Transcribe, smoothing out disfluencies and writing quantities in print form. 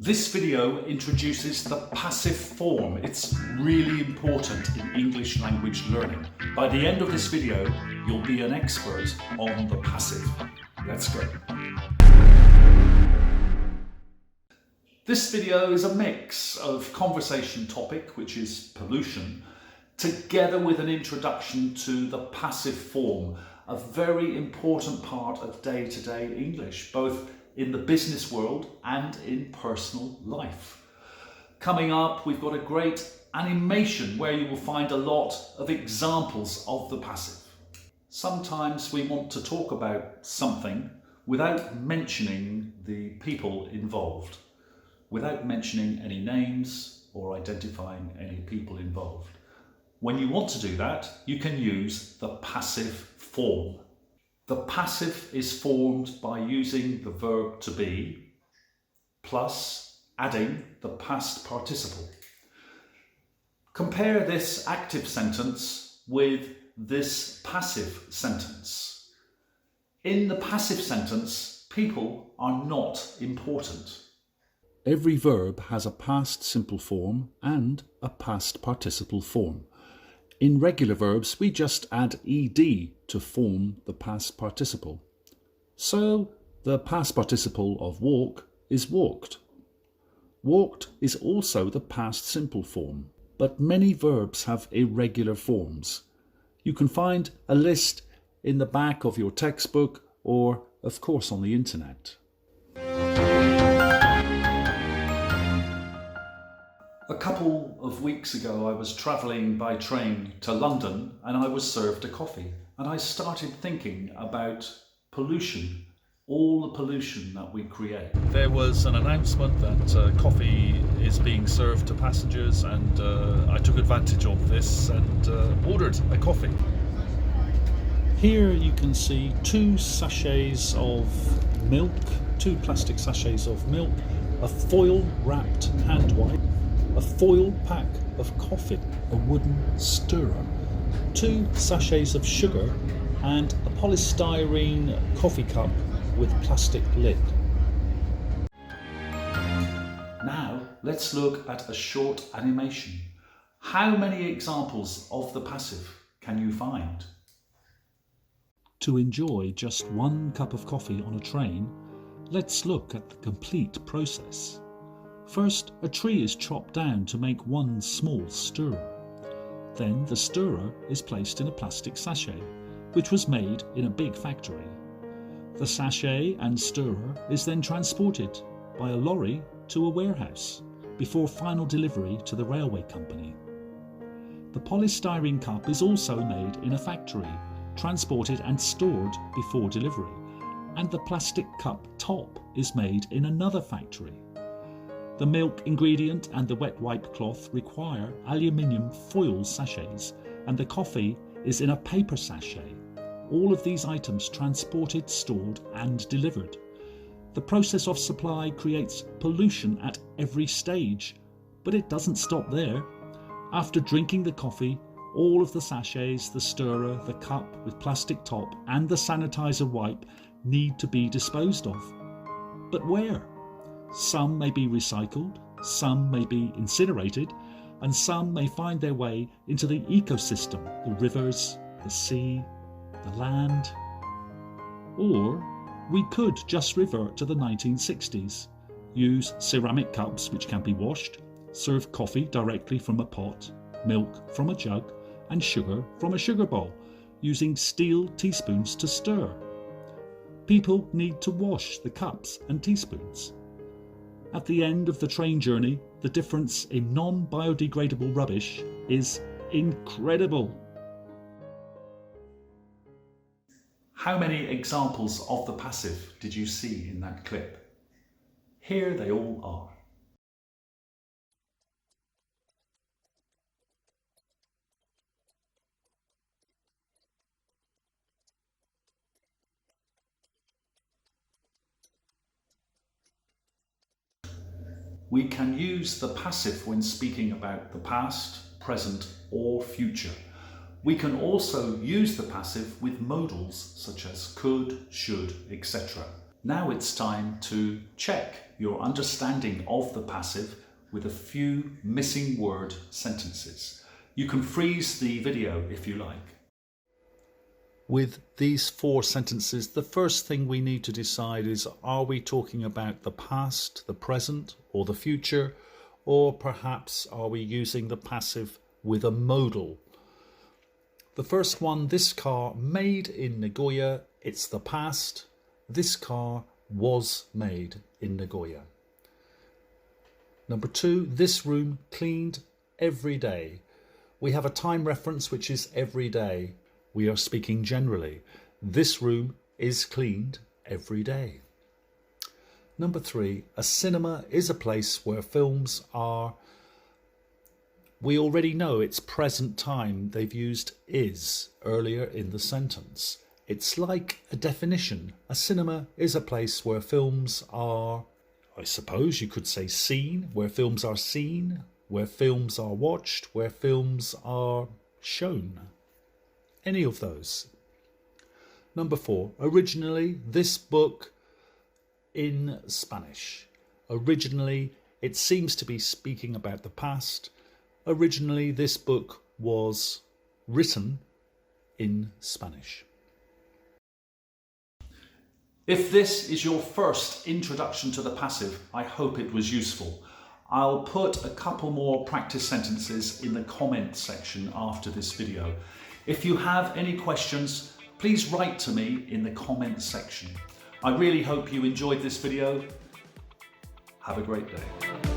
This video introduces the passive form. It's really important in English language learning. By the end of this video, you'll be an expert on the passive. Let's go. This video is a mix of conversation topic, which is pollution, together with an introduction to the passive form, a very important part of day-to-day English, both in the business world and in personal life. Coming up, we've got a great animation where you will find a lot of examples of the passive. Sometimes we want to talk about something without mentioning the people involved, without mentioning any names or identifying any people involved. When you want to do that, you can use the passive form. The passive is formed by using the verb to be plus adding the past participle. Compare this active sentence with this passive sentence. In the passive sentence, people are not important. Every verb has a past simple form and a past participle form. In regular verbs, we just add ed to form the past participle. So, the past participle of walk is walked. Walked is also the past simple form, but many verbs have irregular forms. You can find a list in the back of your textbook or, of course, on the internet. A couple of weeks ago, I was travelling by train to London and I was served a coffee. And I started thinking about pollution, all the pollution that we create. There was an announcement that coffee is being served to passengers, and I took advantage of this and ordered a coffee. Here you can see two sachets of milk, two plastic sachets of milk, a foil wrapped hand wipe, a foil pack of coffee, a wooden stirrer, two sachets of sugar and a polystyrene coffee cup with plastic lid. Now let's look at a short animation. How many examples of the passive can you find? To enjoy just one cup of coffee on a train, let's look at the complete process. First, a tree is chopped down to make one small stirrer. Then the stirrer is placed in a plastic sachet, which was made in a big factory. The sachet and stirrer is then transported by a lorry to a warehouse before final delivery to the railway company. The polystyrene cup is also made in a factory, transported and stored before delivery, and the plastic cup top is made in another factory. The milk ingredient and the wet wipe cloth require aluminium foil sachets, and the coffee is in a paper sachet. All of these items transported, stored and delivered. The process of supply creates pollution at every stage, but it doesn't stop there. After drinking the coffee, all of the sachets, the stirrer, the cup with plastic top and the sanitizer wipe need to be disposed of. But where? Some may be recycled, some may be incinerated, and some may find their way into the ecosystem, the rivers, the sea, the land. Or we could just revert to the 1960s, use ceramic cups which can be washed, serve coffee directly from a pot, milk from a jug, and sugar from a sugar bowl, using steel teaspoons to stir. People need to wash the cups and teaspoons. At the end of the train journey, the difference in non-biodegradable rubbish is incredible. How many examples of the passive did you see in that clip? Here they all are. We can use the passive when speaking about the past, present or future. We can also use the passive with modals such as could, should, etc. Now it's time to check your understanding of the passive with a few missing word sentences. You can freeze the video if you like. With these 4 sentences, the first thing we need to decide is, are we talking about the past, the present, or the future? Or perhaps are we using the passive with a modal? The first one, this car made in Nagoya, it's the past. This car was made in Nagoya. Number 2, this room cleaned every day. We have a time reference which is every day. We are speaking generally. This room is cleaned every day. Number 3, a cinema is a place where films are. We already know it's present time. They've used is earlier in the sentence. It's like a definition. A cinema is a place where films are, I suppose you could say seen, where films are seen, where films are watched, where films are shown. Any of those. Number 4, originally this book in Spanish. Originally, it seems to be speaking about the past. Originally, this book was written in Spanish. If this is your first introduction to the passive, I hope it was useful. I'll put a couple more practice sentences in the comment section after this video. If you have any questions, please write to me in the comment section. I really hope you enjoyed this video. Have a great day.